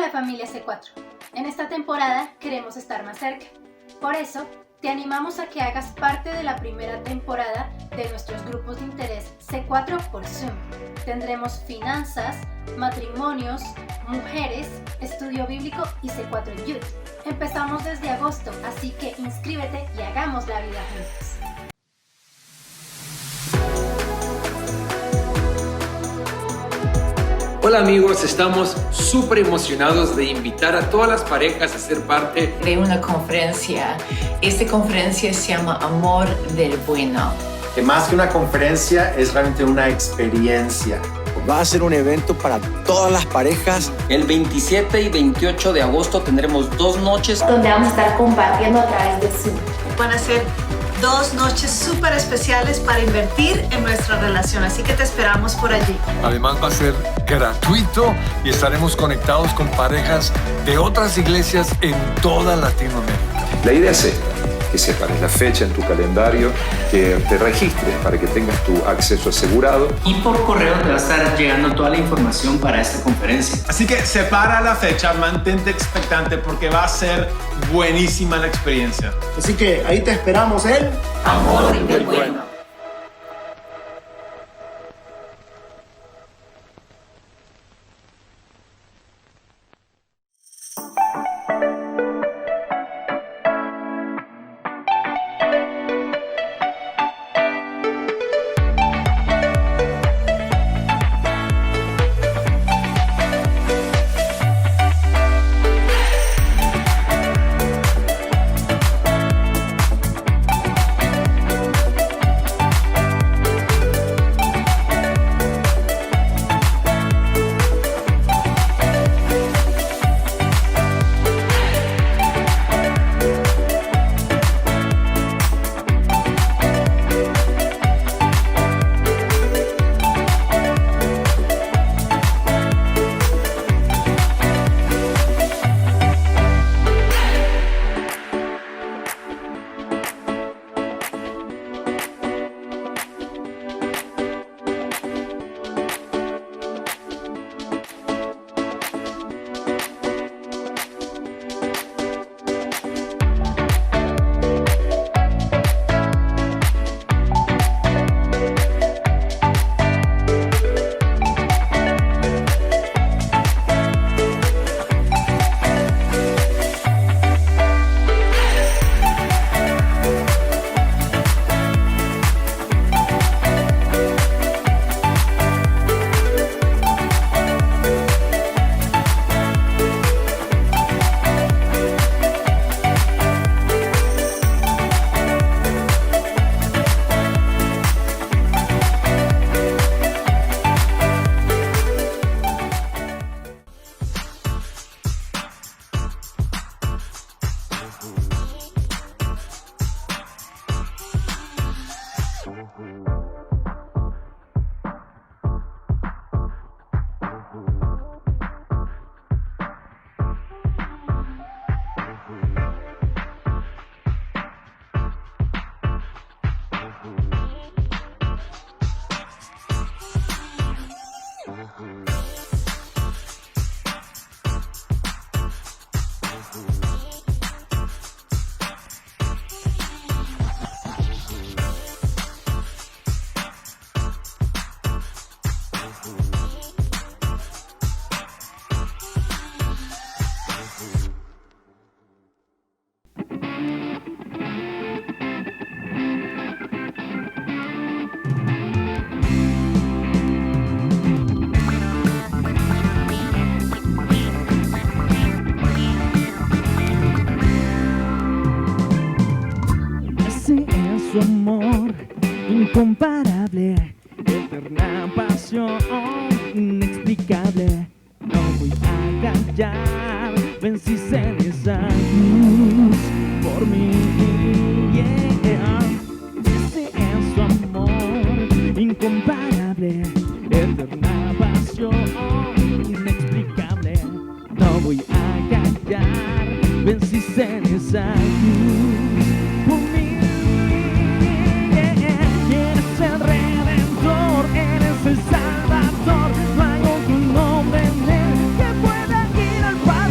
Hola familia C4, en esta temporada queremos estar más cerca, por eso te animamos a que hagas parte de la primera temporada de nuestros grupos de interés C4 por Zoom. Tendremos finanzas, matrimonios, mujeres, estudio bíblico y C4 Youth. Empezamos desde agosto, así que inscríbete y hagamos la vida juntos. Hola amigos, estamos súper emocionados de invitar a todas las parejas a ser parte de una conferencia. Esta conferencia se llama Amor del Bueno. Que más que una conferencia es realmente una experiencia. Va a ser un evento para todas las parejas. El 27 y 28 de agosto tendremos 2 noches donde vamos a estar compartiendo a través de Zoom. Van a ser 2 noches súper especiales para invertir en nuestra relación, así que te esperamos por allí. Además va a ser gratuito y estaremos conectados con parejas de otras iglesias en toda Latinoamérica. La idea es esta, que separes la fecha en tu calendario, que te registres para que tengas tu acceso asegurado. y por correo te va a estar llegando toda la información para esta conferencia. Así que separa la fecha, mantente expectante porque va a ser buenísima la experiencia. Así que ahí te esperamos en Amor del Bueno. Su amor incomparable, eterna pasión inexplicable. No voy a callar, venciste en esa cruz por mí. Ese es su amor incomparable, eterna pasión inexplicable. No voy a callar, venciste en esa cruz por mí. el Salvador, no hay otro nombre en él que pueda ir al Padre.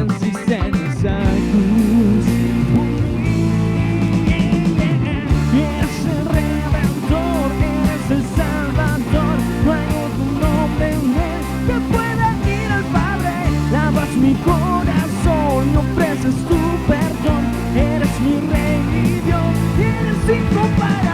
venciste en esa cruz. Eres el Redentor, eres el Salvador, no hay otro nombre en él que pueda ir al Padre. Lavas mi corazón, me ofreces tu perdón, eres mi Rey, mi Dios, eres incomparable.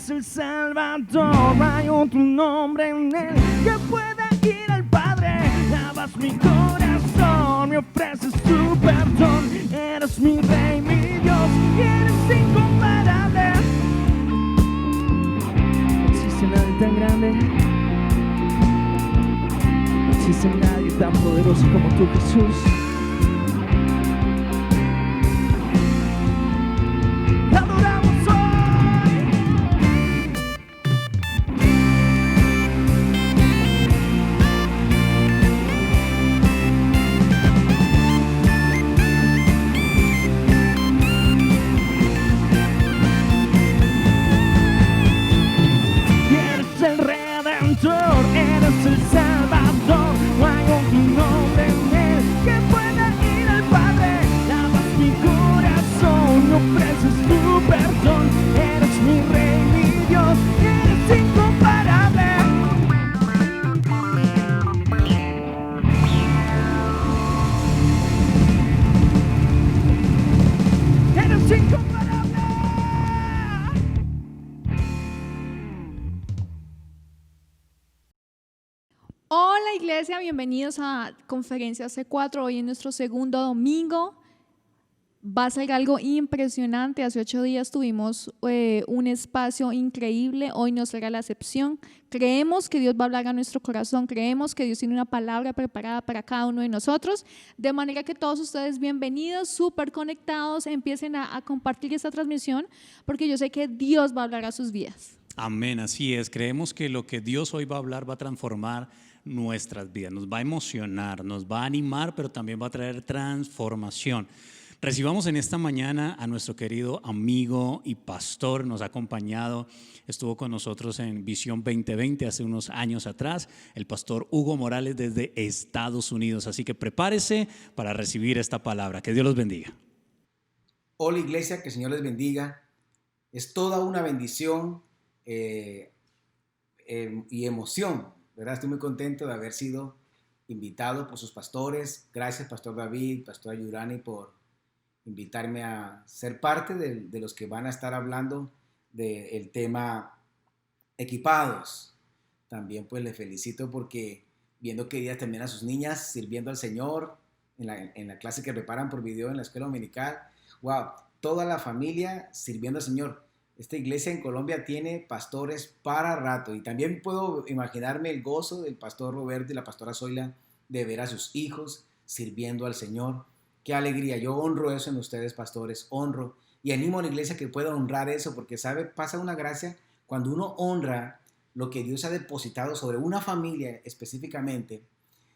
El Salvador, no hay otro nombre en él que pueda ir al Padre. Lavas mi corazón, me ofreces tu perdón, eres mi Rey, mi Dios, y eres incomparable. No existe nadie tan grande, no existe nadie tan poderoso como tú, Jesús. Eres el Salvador, no hay otro nombre en él que pueda ir al Padre. Lavas mi corazón, me ofreces tu perdón, eres mi Rey, mi Dios, eres incomparable. Eres incomparable. Hola iglesia, bienvenidos a Conferencia C4, hoy en nuestro segundo domingo. Va a ser algo impresionante, hace 8 días tuvimos un espacio increíble, hoy no será la excepción. Creemos que Dios va a hablar a nuestro corazón, creemos que Dios tiene una palabra preparada para cada uno de nosotros, de manera que todos ustedes bienvenidos, súper conectados, empiecen a compartir esta transmisión, porque yo sé que Dios va a hablar a sus vidas. Amén, así es, creemos que lo que Dios hoy va a hablar va a transformar nuestras vidas, nos va a emocionar, nos va a animar, pero también va a traer transformación. Recibamos en esta mañana a nuestro querido amigo y pastor, nos ha acompañado, estuvo con nosotros en Visión 2020 hace unos años atrás, el pastor Hugo Morales desde Estados Unidos, así que prepárese para recibir esta palabra, que Dios los bendiga. Hola iglesia, que el Señor les bendiga, es toda una bendición y emoción, ¿verdad? Estoy muy contento de haber sido invitado por sus pastores. Gracias, Pastor David, Pastor Ayurani, por invitarme a ser parte de los que van a estar hablando del tema equipados. También pues les felicito porque viendo que ellas también a sus niñas sirviendo al Señor en la clase que preparan por video en la escuela dominical. Wow, toda la familia sirviendo al Señor. Esta iglesia en Colombia tiene pastores para rato y también puedo imaginarme el gozo del pastor Roberto y la pastora Zoila de ver a sus hijos sirviendo al Señor. Qué alegría, yo honro eso en ustedes, pastores, honro y animo a la iglesia que pueda honrar eso porque, ¿sabe? Pasa una gracia cuando uno honra lo que Dios ha depositado sobre una familia específicamente,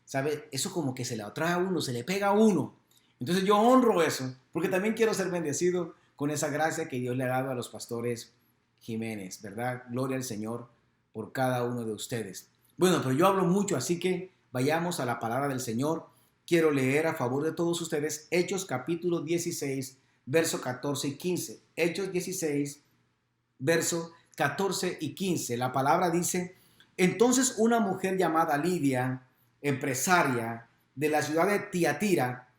¿sabe? Eso como que se le atrae a uno, se le pega a uno. Entonces yo honro eso porque también quiero ser bendecido con esa gracia que Dios le ha dado a los pastores Jiménez, ¿verdad? Gloria al Señor por cada uno de ustedes. Bueno, pero yo hablo mucho, así que vayamos a la palabra del Señor. Quiero leer a favor de todos ustedes Hechos capítulo 16, verso 14 y 15. Hechos 16, verso 14 y 15. La palabra dice: entonces una mujer llamada Lidia, empresaria de la ciudad de Tiatira,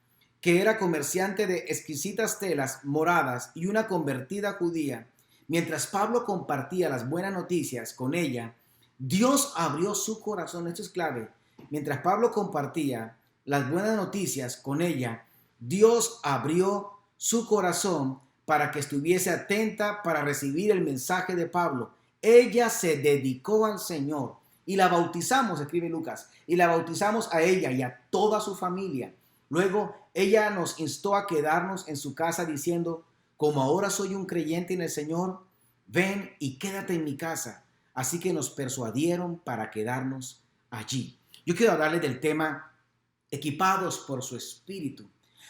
que era comerciante de exquisitas telas moradas y una convertida judía, mientras Pablo compartía las buenas noticias con ella, Dios abrió su corazón. Esto es clave. Mientras Pablo compartía las buenas noticias con ella, Dios abrió su corazón para que estuviese atenta para recibir el mensaje de Pablo. Ella se dedicó al Señor y la bautizamos, escribe Lucas, y la bautizamos a ella y a toda su familia. Luego ella nos instó a quedarnos en su casa diciendo: como ahora soy un creyente en el Señor, ven y quédate en mi casa. Así que nos persuadieron para quedarnos allí. Yo quiero hablarles del tema equipados por su espíritu.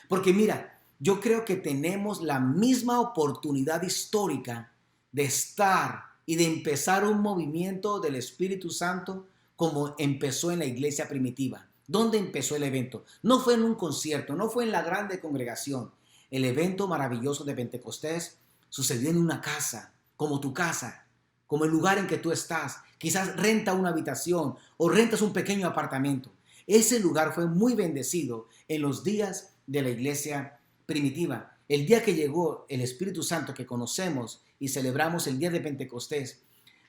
Porque mira, yo creo que tenemos la misma oportunidad histórica de estar y de empezar un movimiento del Espíritu Santo como empezó en la iglesia primitiva. ¿Dónde empezó el evento? No fue en un concierto, no fue en la grande congregación. El evento maravilloso de Pentecostés sucedió en una casa, como tu casa, como el lugar en que tú estás. Quizás renta una habitación o rentas un pequeño apartamento. Ese lugar fue muy bendecido en los días de la iglesia primitiva. El día que llegó el Espíritu Santo que conocemos y celebramos el día de Pentecostés,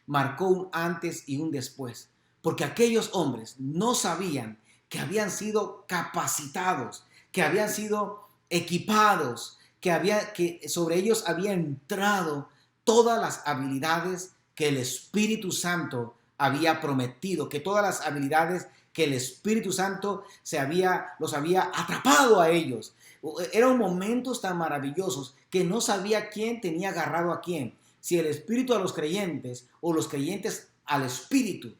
marcó un antes y un después. Porque aquellos hombres no sabían que habían sido capacitados, que habían sido equipados, que sobre ellos había entrado todas las habilidades que el Espíritu Santo había prometido, que todas las habilidades que el Espíritu Santo los había atrapado a ellos. Eran momentos tan maravillosos que no sabía quién tenía agarrado a quién, si el Espíritu a los creyentes o los creyentes al Espíritu.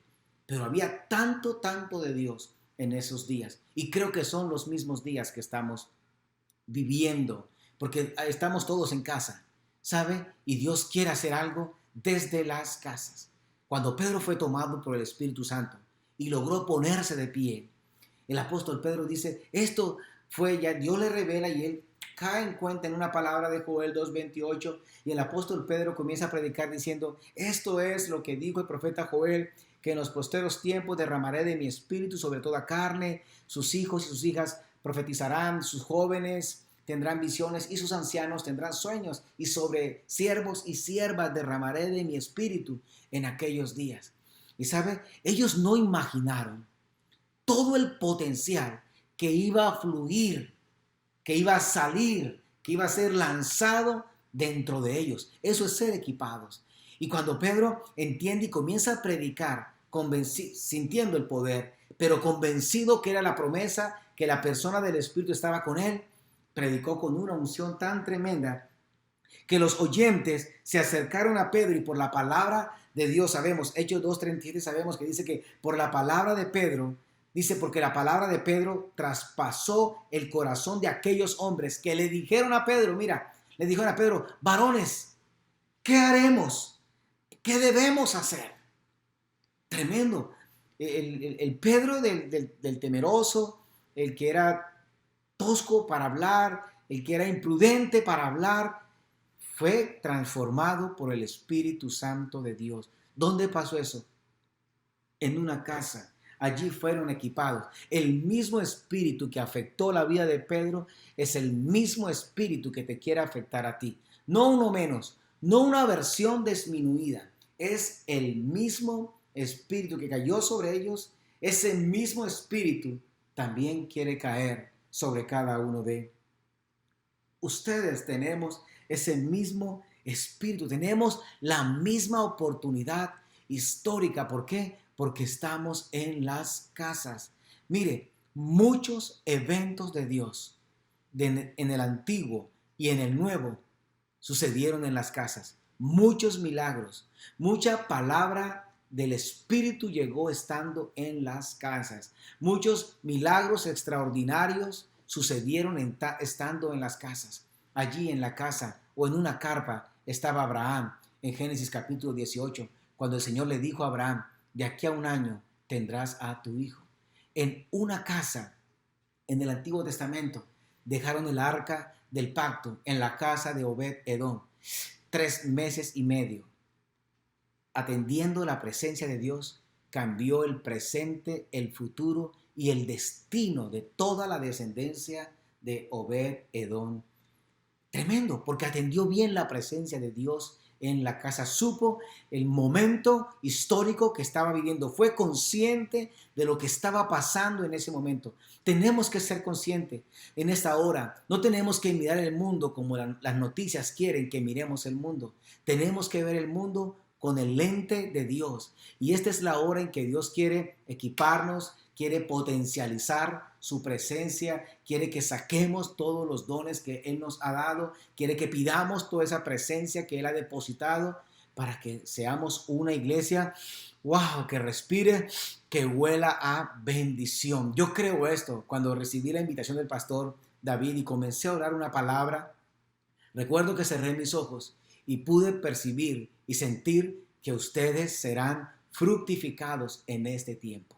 Pero había tanto de Dios en esos días. Y creo que son los mismos días que estamos viviendo, porque estamos todos en casa, ¿sabe? Y Dios quiere hacer algo desde las casas. Cuando Pedro fue tomado por el Espíritu Santo y logró ponerse de pie, el apóstol Pedro dice, esto fue ya, Dios le revela y él cae en cuenta en una palabra de Joel 2:28 y el apóstol Pedro comienza a predicar diciendo, esto es lo que dijo el profeta Joel, que en los posteros tiempos derramaré de mi espíritu sobre toda carne, sus hijos y sus hijas profetizarán, sus jóvenes tendrán visiones y sus ancianos tendrán sueños, y sobre siervos y siervas derramaré de mi espíritu en aquellos días. Y sabe, ellos no imaginaron todo el potencial que iba a fluir, que iba a salir, que iba a ser lanzado dentro de ellos. Eso es ser equipados. Y cuando Pedro entiende y comienza a predicar, sintiendo el poder, pero convencido que era la promesa, que la persona del Espíritu estaba con él, predicó con una unción tan tremenda que los oyentes se acercaron a Pedro y por la palabra de Dios, sabemos, Hechos 2:37, sabemos que dice que por la palabra de Pedro, dice porque la palabra de Pedro traspasó el corazón de aquellos hombres que le dijeron a Pedro, mira, le dijeron a Pedro, varones, ¿qué haremos? ¿Qué debemos hacer? Tremendo. El Pedro del temeroso, el que era tosco para hablar, el que era imprudente para hablar, fue transformado por el Espíritu Santo de Dios. ¿Dónde pasó eso? En una casa. Allí fueron equipados. El mismo espíritu que afectó la vida de Pedro es el mismo espíritu que te quiere afectar a ti. No uno menos, no una versión disminuida. Es el mismo espíritu que cayó sobre ellos. Ese mismo espíritu también quiere caer sobre cada uno de ustedes. Tenemos ese mismo espíritu. Tenemos la misma oportunidad histórica. ¿Por qué? Porque estamos en las casas. Mire, muchos eventos de Dios en el Antiguo y en el Nuevo sucedieron en las casas. Muchos milagros, mucha palabra del Espíritu llegó estando en las casas. Muchos milagros extraordinarios sucedieron estando en las casas. Allí en la casa o en una carpa estaba Abraham en Génesis capítulo 18, cuando el Señor le dijo a Abraham, de aquí a un año tendrás a tu hijo. En una casa, en el Antiguo Testamento, dejaron el arca del pacto en la casa de Obed-Edom. 3 meses y medio. Atendiendo la presencia de Dios, cambió el presente, el futuro y el destino de toda la descendencia de Obed-Edom. Tremendo, porque atendió bien la presencia de Dios en la casa, supo el momento histórico que estaba viviendo, fue consciente de lo que estaba pasando en ese momento. Tenemos que ser conscientes en esta hora. No tenemos que mirar el mundo como las noticias quieren que miremos el mundo. Tenemos que ver el mundo con el lente de Dios. Y esta es la hora en que Dios quiere equiparnos, quiere potencializar su presencia, quiere que saquemos todos los dones que Él nos ha dado, quiere que pidamos toda esa presencia que Él ha depositado para que seamos una iglesia wow, que respire, que huela a bendición. Yo creo esto. Cuando recibí la invitación del pastor David y comencé a orar una palabra, recuerdo que cerré mis ojos y pude percibir y sentir que ustedes serán fructificados en este tiempo.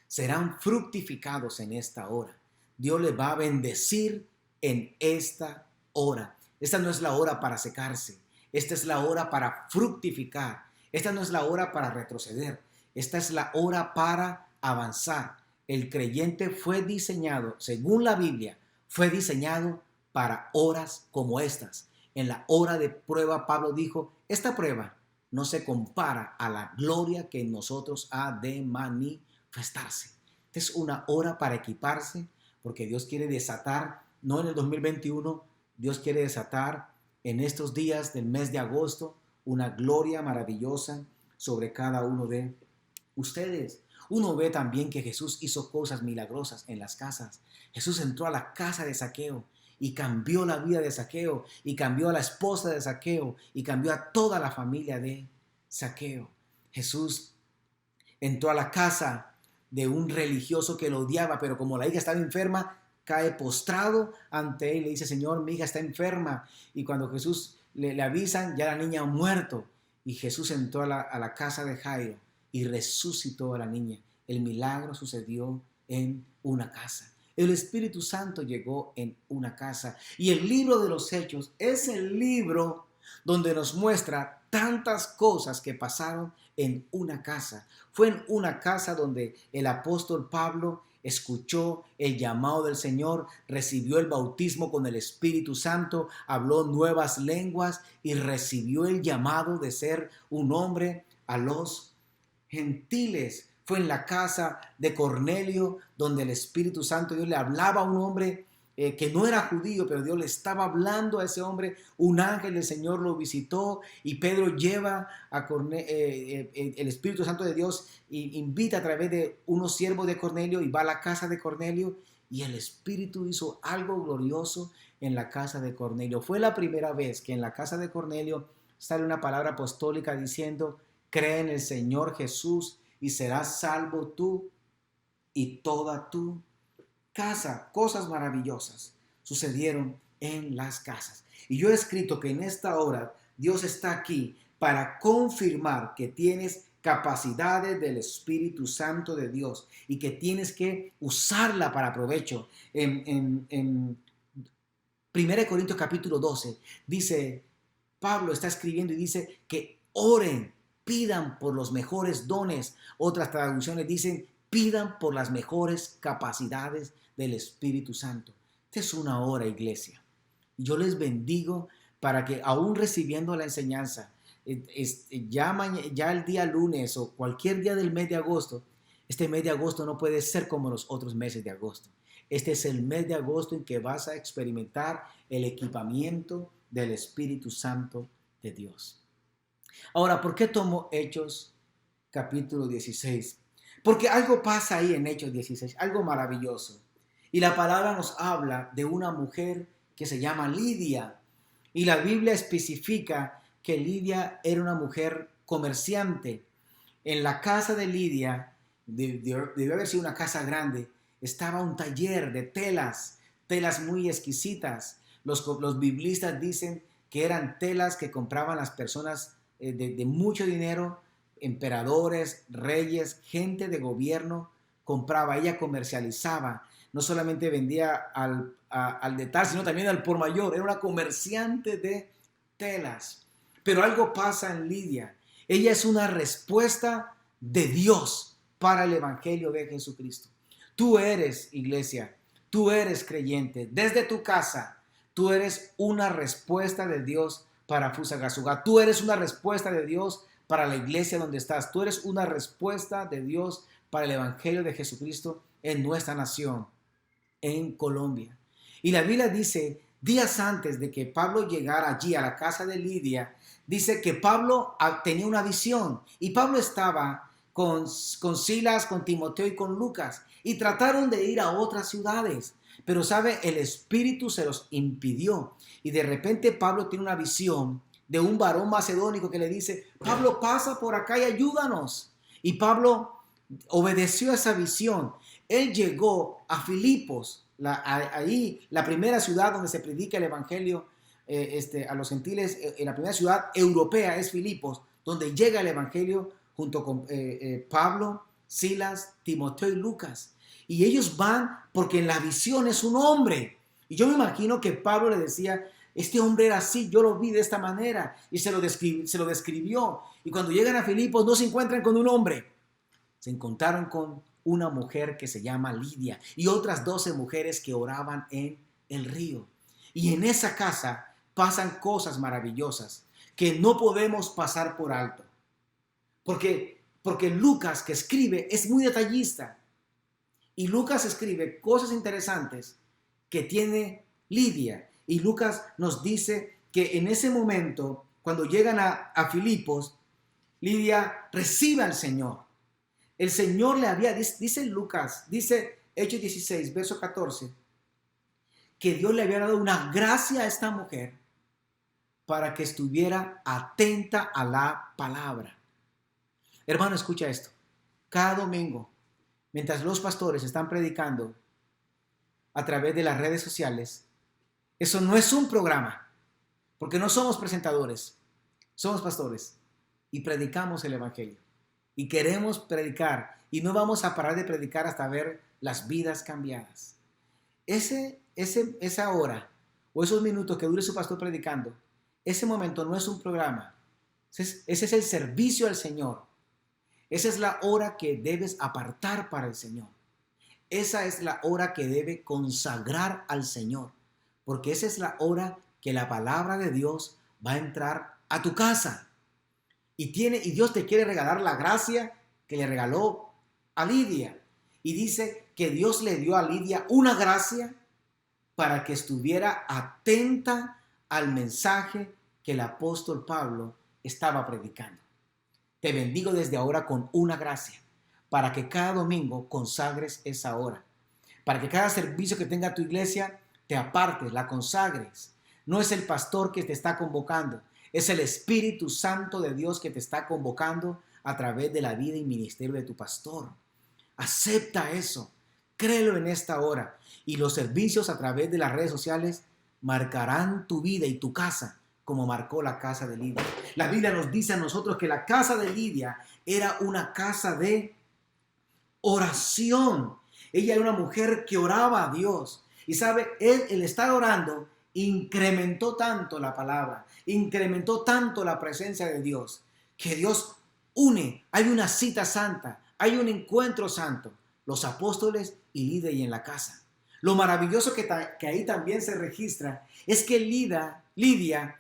Serán fructificados en esta hora. Dios les va a bendecir en esta hora. Esta no es la hora para secarse. Esta es la hora para fructificar. Esta no es la hora para retroceder. Esta es la hora para avanzar. El creyente fue diseñado, según la Biblia, fue diseñado para horas como estas. En la hora de prueba, Pablo dijo, esta prueba no se compara a la gloria que en nosotros ha de manifestarse. Esta es una hora para equiparse, porque Dios quiere desatar, no en el 2021, Dios quiere desatar en estos días del mes de agosto una gloria maravillosa sobre cada uno de ustedes. Uno ve también que Jesús hizo cosas milagrosas en las casas. Jesús entró a la casa de Zaqueo y cambió la vida de Zaqueo, y cambió a la esposa de Zaqueo, y cambió a toda la familia de Zaqueo. Jesús entró a la casa de un religioso que lo odiaba, pero como la hija estaba enferma, cae postrado ante él y le dice, Señor, mi hija está enferma. Y cuando Jesús le avisan, ya la niña ha muerto. Y Jesús entró a la casa de Jairo y resucitó a la niña. El milagro sucedió en una casa. El Espíritu Santo llegó en una casa. Y el libro de los Hechos es el libro donde nos muestra tantas cosas que pasaron en una casa. Fue en una casa donde el apóstol Pablo escuchó el llamado del Señor, recibió el bautismo con el Espíritu Santo, habló nuevas lenguas y recibió el llamado de ser un hombre a los gentiles. Fue en la casa de Cornelio donde el Espíritu Santo, Dios le hablaba a un hombre que no era judío, pero Dios le estaba hablando a ese hombre. Un ángel del Señor lo visitó y Pedro lleva a el Espíritu Santo de Dios y invita a través de unos siervos de Cornelio y va a la casa de Cornelio, y el Espíritu hizo algo glorioso en la casa de Cornelio. Fue la primera vez que en la casa de Cornelio sale una palabra apostólica diciendo, cree en el Señor Jesús y serás salvo tú y toda tu casa. Cosas maravillosas sucedieron en las casas. Y yo he escrito que en esta hora Dios está aquí para confirmar que tienes capacidades del Espíritu Santo de Dios y que tienes que usarla para provecho. En 1 Corintios capítulo 12 dice, Pablo está escribiendo y dice que oren, pidan por los mejores dones. Otras traducciones dicen, pidan por las mejores capacidades del Espíritu Santo. Esta es una hora, iglesia. Yo les bendigo para que aún recibiendo la enseñanza, ya el día lunes o cualquier día del mes de agosto, este mes de agosto no puede ser como los otros meses de agosto. Este es el mes de agosto en que vas a experimentar el equipamiento del Espíritu Santo de Dios. Ahora, ¿por qué tomo Hechos capítulo 16? Porque algo pasa ahí en Hechos 16, algo maravilloso. Y la palabra nos habla de una mujer que se llama Lidia. Y la Biblia especifica que Lidia era una mujer comerciante. En la casa de Lidia, debió haber sido una casa grande, estaba un taller de telas muy exquisitas. Los biblistas dicen que eran telas que compraban las personas de mucho dinero, emperadores, reyes, gente de gobierno compraba. Ella comercializaba, no solamente vendía al detalle, sino también al por mayor. Era una comerciante de telas. Pero algo pasa en Lidia. Ella es una respuesta de Dios para el evangelio de Jesucristo. Tú eres, iglesia, tú eres creyente. Desde tu casa, tú eres una respuesta de Dios para Fusagasugá. Tú eres una respuesta de Dios para la iglesia donde estás. Tú eres una respuesta de Dios para el evangelio de Jesucristo en nuestra nación, en Colombia. Y la Biblia dice, días antes de que Pablo llegara allí a la casa de Lidia, dice que Pablo tenía una visión. Y Pablo estaba con Silas, con Timoteo y con Lucas. Y trataron de ir a otras ciudades. Pero, ¿sabe? El Espíritu se los impidió. Y de repente Pablo tiene una visión de un varón macedónico que le dice, Pablo, pasa por acá y ayúdanos. Y Pablo obedeció a esa visión. Él llegó a Filipos, ahí la primera ciudad donde se predica el evangelio a los gentiles, la primera ciudad europea es Filipos, donde llega el evangelio junto con Pablo, Silas, Timoteo y Lucas. Y ellos van porque en la visión es un hombre. Y yo me imagino que Pablo le decía, este hombre era así, yo lo vi de esta manera. Y se lo describió. Y cuando llegan a Filipos no se encuentran con un hombre. Se encontraron con una mujer que se llama Lidia y otras 12 mujeres que oraban en el río. Y en esa casa pasan cosas maravillosas que no podemos pasar por alto. Porque Lucas, que escribe, es muy detallista. Y Lucas escribe cosas interesantes que tiene Lidia. Y Lucas nos dice que en ese momento, cuando llegan a Filipos, Lidia recibe al Señor. El Señor le había, dice Lucas, dice Hechos 16, verso 14, que Dios le había dado una gracia a esta mujer para que estuviera atenta a la palabra. Hermano, escucha esto. Cada domingo, mientras los pastores están predicando a través de las redes sociales, eso no es un programa, porque no somos presentadores, somos pastores y predicamos el evangelio. Y queremos predicar y no vamos a parar de predicar hasta ver las vidas cambiadas. Esa hora o esos minutos que dure su pastor predicando, ese momento no es un programa. Ese es el servicio al Señor. Esa es la hora que debes apartar para el Señor. Esa es la hora que debe consagrar al Señor. Porque esa es la hora que la palabra de Dios va a entrar a tu casa. Y Dios te quiere regalar la gracia que le regaló a Lidia. Y dice que Dios le dio a Lidia una gracia para que estuviera atenta al mensaje que el apóstol Pablo estaba predicando. Te bendigo desde ahora con una gracia para que cada domingo consagres esa hora. Para que cada servicio que tenga tu iglesia te apartes, la consagres. No es el pastor que te está convocando. Es el Espíritu Santo de Dios que te está convocando a través de la vida y ministerio de tu pastor. Acepta eso. Créelo en esta hora. Y los servicios a través de las redes sociales marcarán tu vida y tu casa como marcó la casa de Lidia. La Biblia nos dice a nosotros que la casa de Lidia era una casa de oración. Ella era una mujer que oraba a Dios. Y sabe, el estar orando incrementó tanto la palabra, incrementó tanto la presencia de Dios, que Dios une, hay una cita santa, hay un encuentro santo, los apóstoles y Lidia y en la casa. Lo maravilloso que ahí también se registra es que Lidia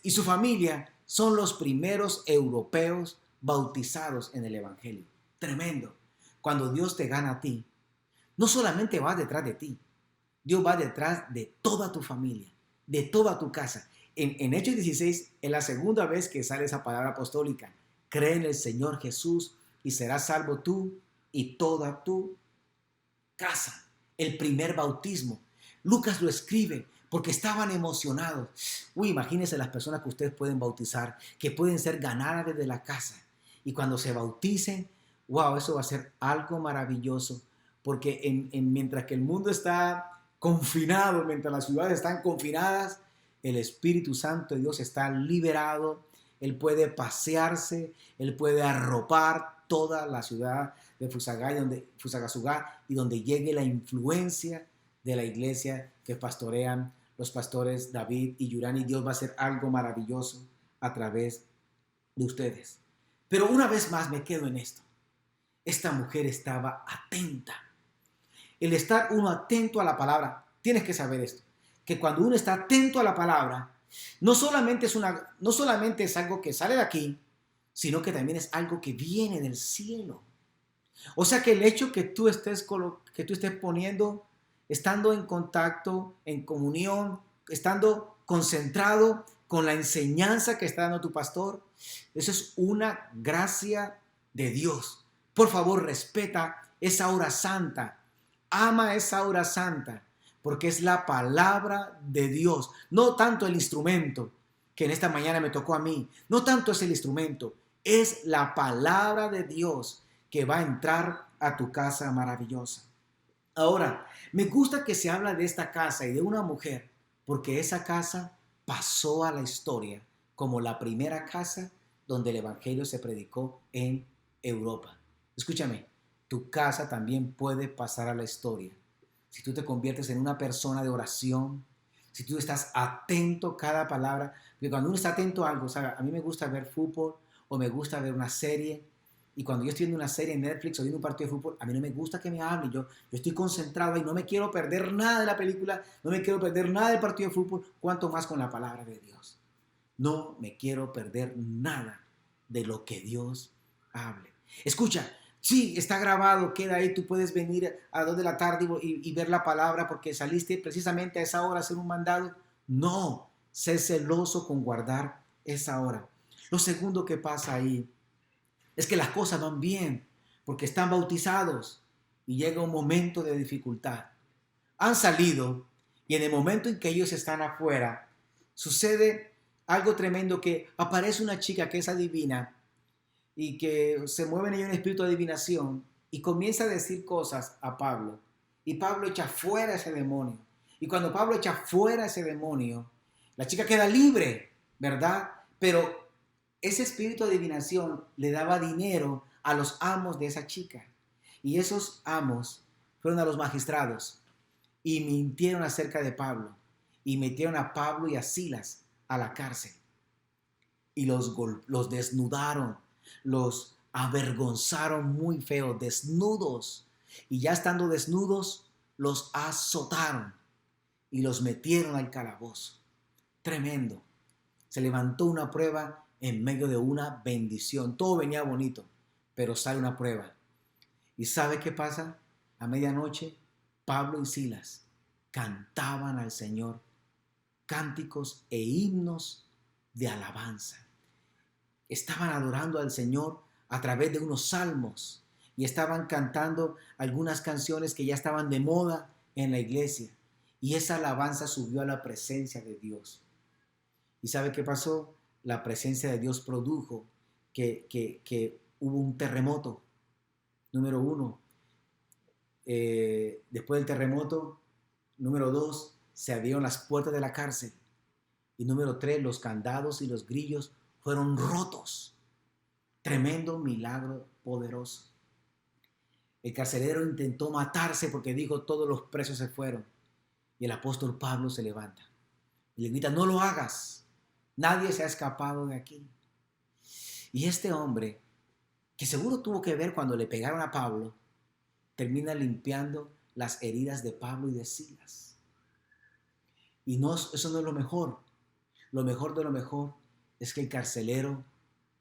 y su familia son los primeros europeos bautizados en el evangelio. Tremendo. Cuando Dios te gana a ti, no solamente va detrás de ti, Dios va detrás de toda tu familia, de toda tu casa. En Hechos 16 es la segunda vez que sale esa palabra apostólica. Cree en el Señor Jesús y serás salvo tú y toda tu casa. El primer bautismo. Lucas lo escribe porque estaban emocionados. Imagínense las personas que ustedes pueden bautizar, que pueden ser ganadas desde la casa. Y cuando se bauticen, eso va a ser algo maravilloso. Porque mientras que el mundo está confinado, mientras las ciudades están confinadas, el Espíritu Santo de Dios está liberado. Él puede pasearse, Él puede arropar toda la ciudad de Fusagasugá y donde llegue la influencia de la iglesia que pastorean los pastores David y Yurani. Dios va a hacer algo maravilloso a través de ustedes. Pero una vez más me quedo en esto. Esta mujer estaba atenta. El estar uno atento a la palabra, tienes que saber esto, que cuando uno está atento a la palabra, no solamente es algo que sale de aquí, sino que también es algo que viene del cielo. O sea que el hecho que tú estés poniendo, estando en contacto, en comunión, estando concentrado con la enseñanza que está dando tu pastor, eso es una gracia de Dios. Por favor, respeta esa hora santa. Ama esa hora santa, porque es la palabra de Dios. No tanto el instrumento, que en esta mañana me tocó a mí. No tanto es el instrumento, Es la palabra de Dios que va a entrar a tu casa maravillosa. Ahora, me gusta que se habla de esta casa y de una mujer, porque esa casa pasó a la historia como la primera casa donde el evangelio se predicó en Europa. Escúchame, tu casa también puede pasar a la historia. Si tú te conviertes en una persona de oración, si tú estás atento a cada palabra, porque cuando uno está atento a algo, o sea, a mí me gusta ver fútbol o me gusta ver una serie, y cuando yo estoy viendo una serie en Netflix o viendo un partido de fútbol, a mí no me gusta que me hable, yo estoy concentrado y no me quiero perder nada de la película, no me quiero perder nada del partido de fútbol, cuanto más con la palabra de Dios. No me quiero perder nada de lo que Dios hable. Escucha, sí, está grabado, queda ahí, tú puedes venir a las 2 de la tarde y ver la palabra porque saliste precisamente a esa hora a hacer un mandado. No, sé celoso con guardar esa hora. Lo segundo que pasa ahí es que las cosas van bien porque están bautizados y llega un momento de dificultad. Han salido y en el momento en que ellos están afuera, sucede algo tremendo, que aparece una chica que es adivina y que se mueve en ella un espíritu de adivinación y comienza a decir cosas a Pablo. Y Pablo echa fuera ese demonio. Y cuando Pablo echa fuera ese demonio, la chica queda libre, ¿verdad? Pero ese espíritu de adivinación le daba dinero a los amos de esa chica. Y esos amos fueron a los magistrados y mintieron acerca de Pablo. Y metieron a Pablo y a Silas a la cárcel. Y los desnudaron, los avergonzaron muy feo, desnudos. Y ya estando desnudos, los azotaron y los metieron al calabozo. Tremendo. Se levantó una prueba en medio de una bendición. Todo venía bonito, pero sale una prueba. ¿Y sabe qué pasa? A medianoche, Pablo y Silas cantaban al Señor cánticos e himnos de alabanza. Estaban adorando al Señor a través de unos salmos y estaban cantando algunas canciones que ya estaban de moda en la iglesia. Y esa alabanza subió a la presencia de Dios. ¿Y sabe qué pasó? La presencia de Dios produjo que hubo un terremoto. Número 1. Después del terremoto, número 2, se abrieron las puertas de la cárcel. Y número 3, los candados y los grillos fueron rotos. Tremendo milagro poderoso. El carcelero intentó matarse porque dijo: todos los presos se fueron. Y el apóstol Pablo se levanta y le grita: no lo hagas. Nadie se ha escapado de aquí. Y este hombre, que seguro tuvo que ver cuando le pegaron a Pablo, termina limpiando las heridas de Pablo y de Silas. Y no, eso no es lo mejor. Lo mejor de lo mejor es que el carcelero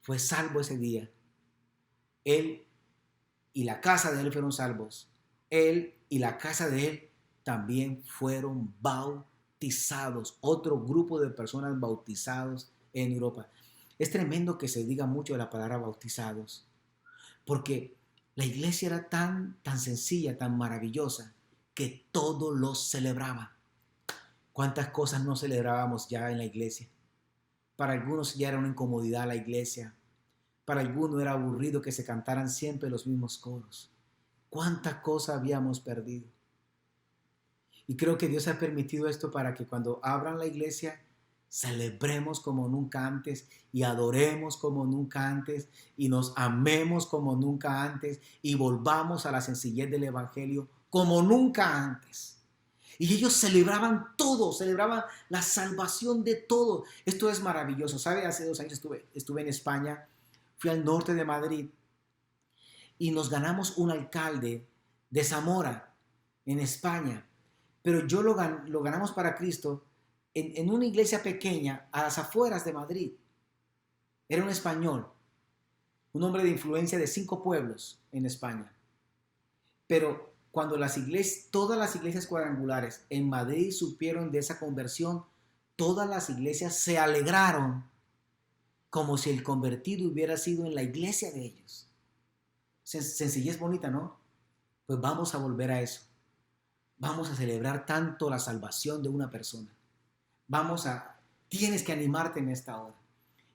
fue salvo ese día. Él y la casa de él fueron salvos. Él y la casa de él también fueron bautizados. Otro grupo de personas bautizados en Europa. Es tremendo que se diga mucho de la palabra bautizados, porque la iglesia era tan sencilla, tan maravillosa, que todo lo celebraba. ¿Cuántas cosas no celebrábamos ya en la iglesia? Para algunos ya era una incomodidad la iglesia. Para algunos era aburrido que se cantaran siempre los mismos coros. ¿Cuántas cosas habíamos perdido? Y creo que Dios ha permitido esto para que cuando abran la iglesia, celebremos como nunca antes y adoremos como nunca antes y nos amemos como nunca antes y volvamos a la sencillez del evangelio como nunca antes. Y ellos celebraban todo, celebraban la salvación de todo. Esto es maravilloso. ¿Sabe? Hace 2 años estuve en España, fui al norte de Madrid y nos ganamos un alcalde de Zamora, en España. Pero lo ganamos para Cristo en una iglesia pequeña a las afueras de Madrid. Era un español, un hombre de influencia de 5 pueblos en España. Pero cuando todas las iglesias cuadrangulares en Madrid supieron de esa conversión, todas las iglesias se alegraron como si el convertido hubiera sido en la iglesia de ellos. Sencillez bonita, ¿no? Pues vamos a volver a eso. Vamos a celebrar tanto la salvación de una persona. Tienes que animarte en esta hora.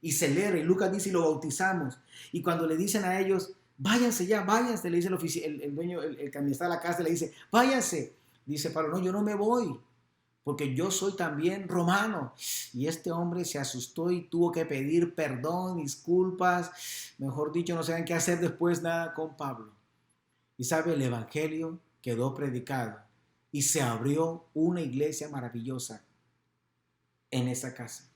y celebra. Y Lucas dice, y lo bautizamos. Y cuando le dicen a ellos, váyanse ya, váyanse, le dice el dueño, el que administra la casa, le dice, váyanse. Dice Pablo, no, yo no me voy, porque yo soy también romano. Y este hombre se asustó y tuvo que pedir perdón, disculpas, mejor dicho, no saben qué hacer después nada con Pablo. Y sabe, el evangelio quedó predicado y se abrió una iglesia maravillosa en esa casa.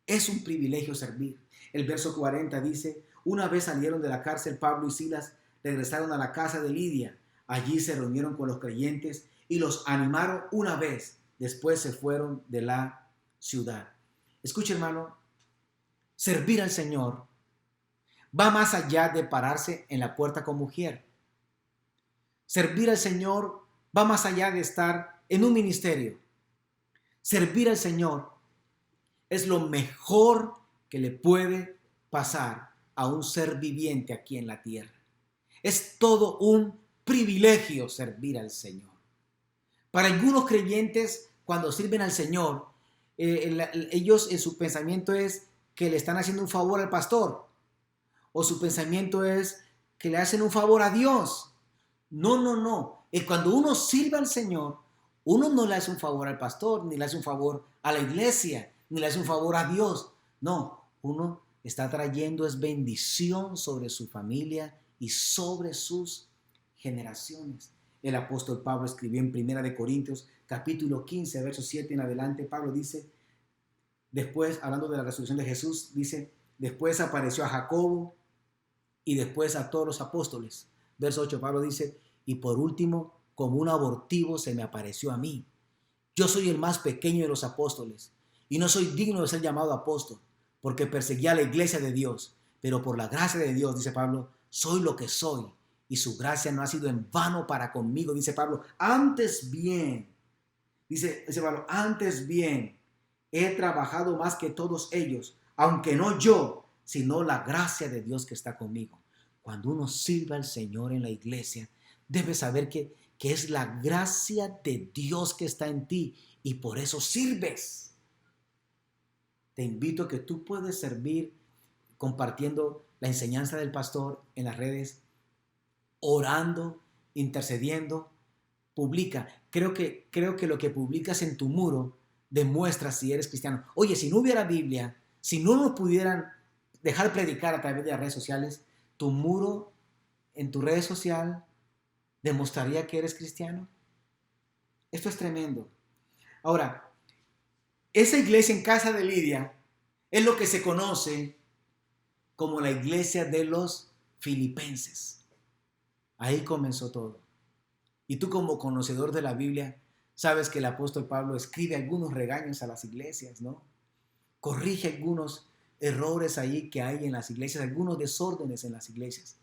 Es un privilegio servir. El verso 40 dice, una vez salieron de la cárcel, Pablo y Silas regresaron a la casa de Lidia. Allí se reunieron con los creyentes y los animaron una vez. Después se fueron de la ciudad. Escucha, hermano, servir al Señor va más allá de pararse en la puerta con mujer. Servir al Señor va más allá de estar en un ministerio. Servir al Señor es lo mejor que le puede pasar a un ser viviente aquí en la tierra. Es todo un privilegio servir al Señor. Para algunos creyentes, cuando sirven al Señor, ellos en su pensamiento es que le están haciendo un favor al pastor, o su pensamiento es que le hacen un favor a Dios. No. Cuando uno sirve al Señor, uno no le hace un favor al pastor, ni le hace un favor a la iglesia, ni le hace un favor a Dios. No, uno está trayendo es bendición sobre su familia y sobre sus generaciones. El apóstol Pablo escribió en 1 Corintios capítulo 15, verso 7 en adelante. Pablo dice, después, hablando de la resurrección de Jesús, dice, después apareció a Jacobo y después a todos los apóstoles. Verso 8, Pablo dice, y por último, como un abortivo se me apareció a mí. Yo soy el más pequeño de los apóstoles y no soy digno de ser llamado apóstol, porque perseguía a la iglesia de Dios, pero por la gracia de Dios, dice Pablo, soy lo que soy, y su gracia no ha sido en vano para conmigo, dice Pablo, antes bien, dice Pablo, antes bien, he trabajado más que todos ellos, aunque no yo, sino la gracia de Dios que está conmigo. Cuando uno sirve al Señor en la iglesia, debes saber que es la gracia de Dios que está en ti, y por eso sirves. Te invito a que tú puedes servir compartiendo la enseñanza del pastor en las redes, orando, intercediendo. Publica. Creo que lo que publicas en tu muro demuestra si eres cristiano. Oye, si no hubiera Biblia, si no nos pudieran dejar predicar a través de las redes sociales, tu muro en tu red social demostraría que eres cristiano. Esto es tremendo. Ahora, esa iglesia en casa de Lidia es lo que se conoce como la iglesia de los filipenses. Ahí comenzó todo. Y tú, como conocedor de la Biblia, sabes que el apóstol Pablo escribe algunos regaños a las iglesias, ¿no? Corrige algunos errores ahí que hay en las iglesias, algunos desórdenes en las iglesias.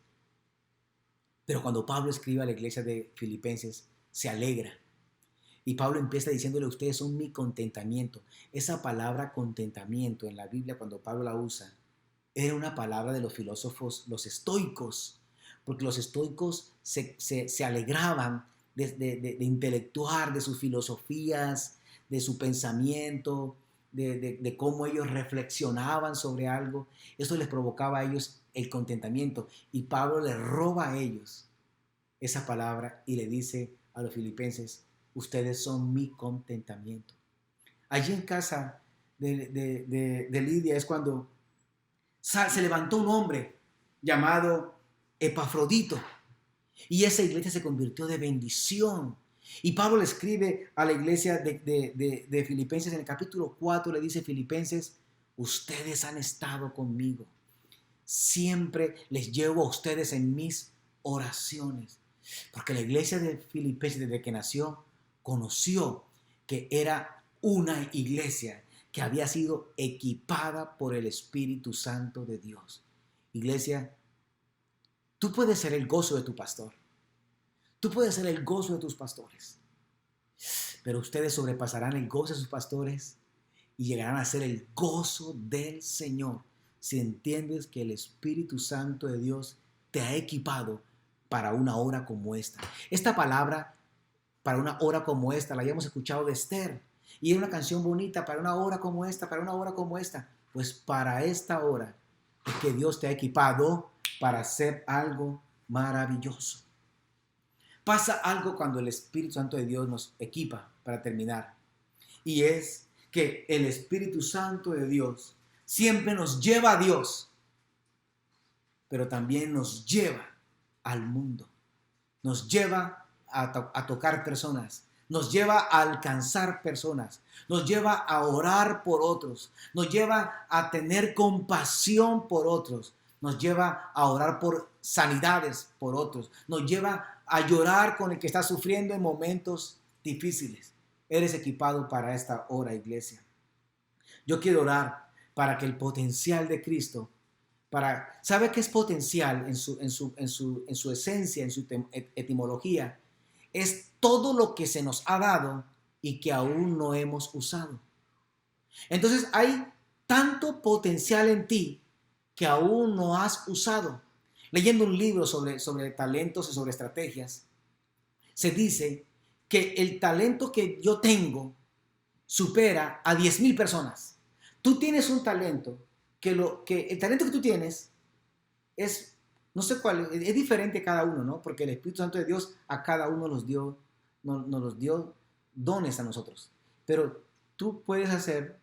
Pero cuando Pablo escribe a la iglesia de Filipenses, se alegra. Y Pablo empieza diciéndole, ustedes son mi contentamiento. Esa palabra contentamiento en la Biblia, cuando Pablo la usa, era una palabra de los filósofos, los estoicos, porque los estoicos se alegraban de intelectuar, de sus filosofías, de su pensamiento, de cómo ellos reflexionaban sobre algo. Eso les provocaba a ellos el contentamiento. Y Pablo les roba a ellos esa palabra y le dice a los filipenses, ustedes son mi contentamiento. Allí en casa de Lidia es cuando se levantó un hombre llamado Epafrodito, y esa iglesia se convirtió de bendición. Y Pablo le escribe a la iglesia de Filipenses en el capítulo 4, le dice, Filipenses, ustedes han estado conmigo. Siempre les llevo a ustedes en mis oraciones. Porque la iglesia de Filipenses, desde que nació, conoció que era una iglesia que había sido equipada por el Espíritu Santo de Dios. Iglesia, tú puedes ser el gozo de tu pastor. Tú puedes ser el gozo de tus pastores. Pero ustedes sobrepasarán el gozo de sus pastores y llegarán a ser el gozo del Señor si entiendes que el Espíritu Santo de Dios te ha equipado para una hora como esta. Esta palabra, para una hora como esta, la habíamos escuchado de Esther. Y era una canción bonita, para una hora como esta, para una hora como esta. Pues para esta hora es que Dios te ha equipado para hacer algo maravilloso. Pasa algo cuando el Espíritu Santo de Dios nos equipa, para terminar. Y es que el Espíritu Santo de Dios siempre nos lleva a Dios, pero también nos lleva al mundo. Nos lleva a tocar personas. Nos lleva a alcanzar personas. Nos lleva a orar por otros. Nos lleva a tener compasión por otros. Nos lleva a orar por sanidades por otros. Nos lleva a llorar con el que está sufriendo en momentos difíciles. Eres equipado para esta hora, iglesia. Yo quiero orar para que el potencial de Cristo, ¿sabe qué es potencial en su esencia, en su etimología? Es todo lo que se nos ha dado y que aún no hemos usado. Entonces hay tanto potencial en ti que aún no has usado. Leyendo un libro sobre talentos y sobre estrategias, se dice que el talento que yo tengo supera a 10,000 personas. Tú tienes un talento que el talento que tú tienes es, no sé cuál, es diferente cada uno, ¿no? Porque el Espíritu Santo de Dios a cada uno nos los dio dones a nosotros. Pero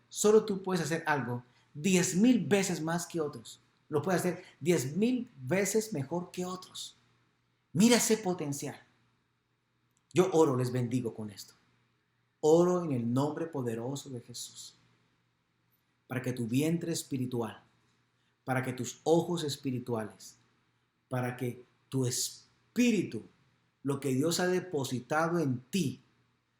solo tú puedes hacer algo 10,000 veces más que otros. Lo puedes hacer 10,000 veces mejor que otros. Mira ese potencial. Yo oro, les bendigo con esto. Oro en el nombre poderoso de Jesús, para que tu vientre espiritual, para que tus ojos espirituales, para que tu espíritu, lo que Dios ha depositado en ti,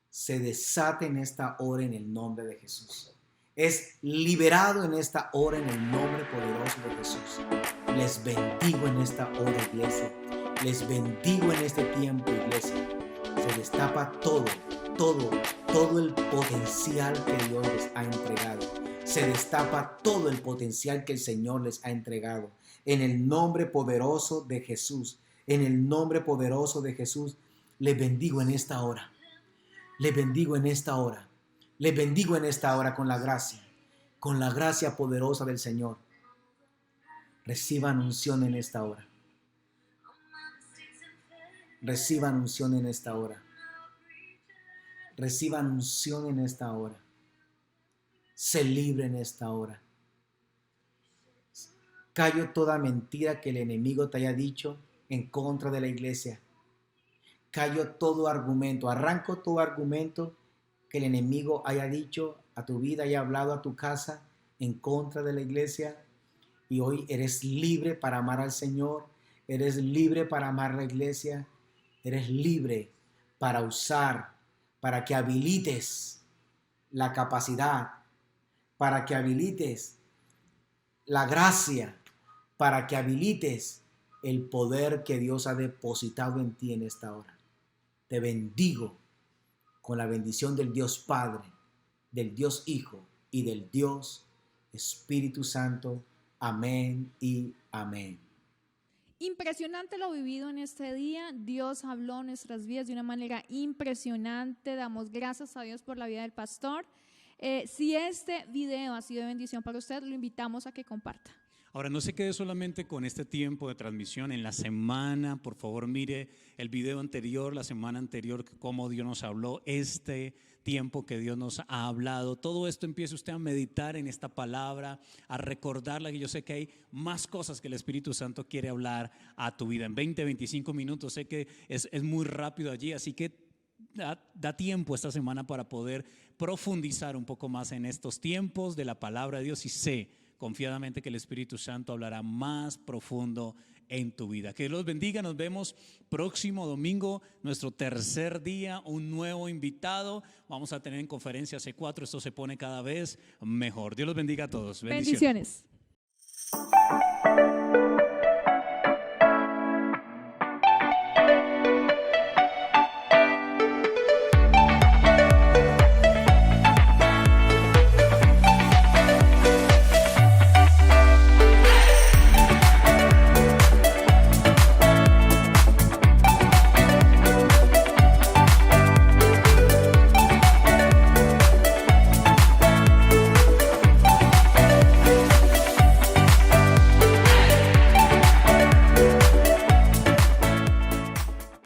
se desate en esta hora en el nombre de Jesús. Es liberado en esta hora en el nombre poderoso de Jesús. Les bendigo en esta hora, iglesia. Les bendigo en este tiempo, iglesia. Se destapa todo el potencial que Dios les ha entregado. Se destapa todo el potencial que el Señor les ha entregado. En el nombre poderoso de Jesús, en el nombre poderoso de Jesús, les bendigo en esta hora. Les bendigo en esta hora. Les bendigo en esta hora con la gracia poderosa del Señor. Reciban unción en esta hora. Reciban unción en esta hora. Reciban unción en esta hora. Se libre en esta hora. Callo toda mentira que el enemigo te haya dicho en contra de la iglesia. Callo todo argumento, arranco todo argumento que el enemigo haya dicho a tu vida, haya hablado a tu casa en contra de la iglesia. Y hoy eres libre para amar al Señor. Eres libre para amar la iglesia. Eres libre para usar, para que habilites la capacidad, para que habilites la gracia, para que habilites el poder que Dios ha depositado en ti en esta hora. Te bendigo con la bendición del Dios Padre, del Dios Hijo y del Dios Espíritu Santo. Amén y amén. Impresionante lo vivido en este día. Dios habló en nuestras vidas de una manera impresionante. Damos gracias a Dios por la vida del pastor. Si este video ha sido de bendición para usted, lo invitamos a que comparta. Ahora, no se quede solamente con este tiempo de transmisión. En la semana, por favor, mire el video anterior, la semana anterior, cómo Dios nos habló, este tiempo que Dios nos ha hablado. Todo esto empiece usted a meditar en esta palabra, a recordarla, que yo sé que hay más cosas que el Espíritu Santo quiere hablar a tu vida. En 20, 25 minutos, sé que es muy rápido allí, así que da tiempo esta semana para poder profundizar un poco más en estos tiempos de la palabra de Dios, y sé confiadamente que el Espíritu Santo hablará más profundo en tu vida. Que Dios los bendiga. Nos vemos próximo domingo, nuestro tercer día, un nuevo invitado. Vamos a tener en Conferencia C4. Esto se pone cada vez mejor. Dios los bendiga a todos. Bendiciones. Bendiciones.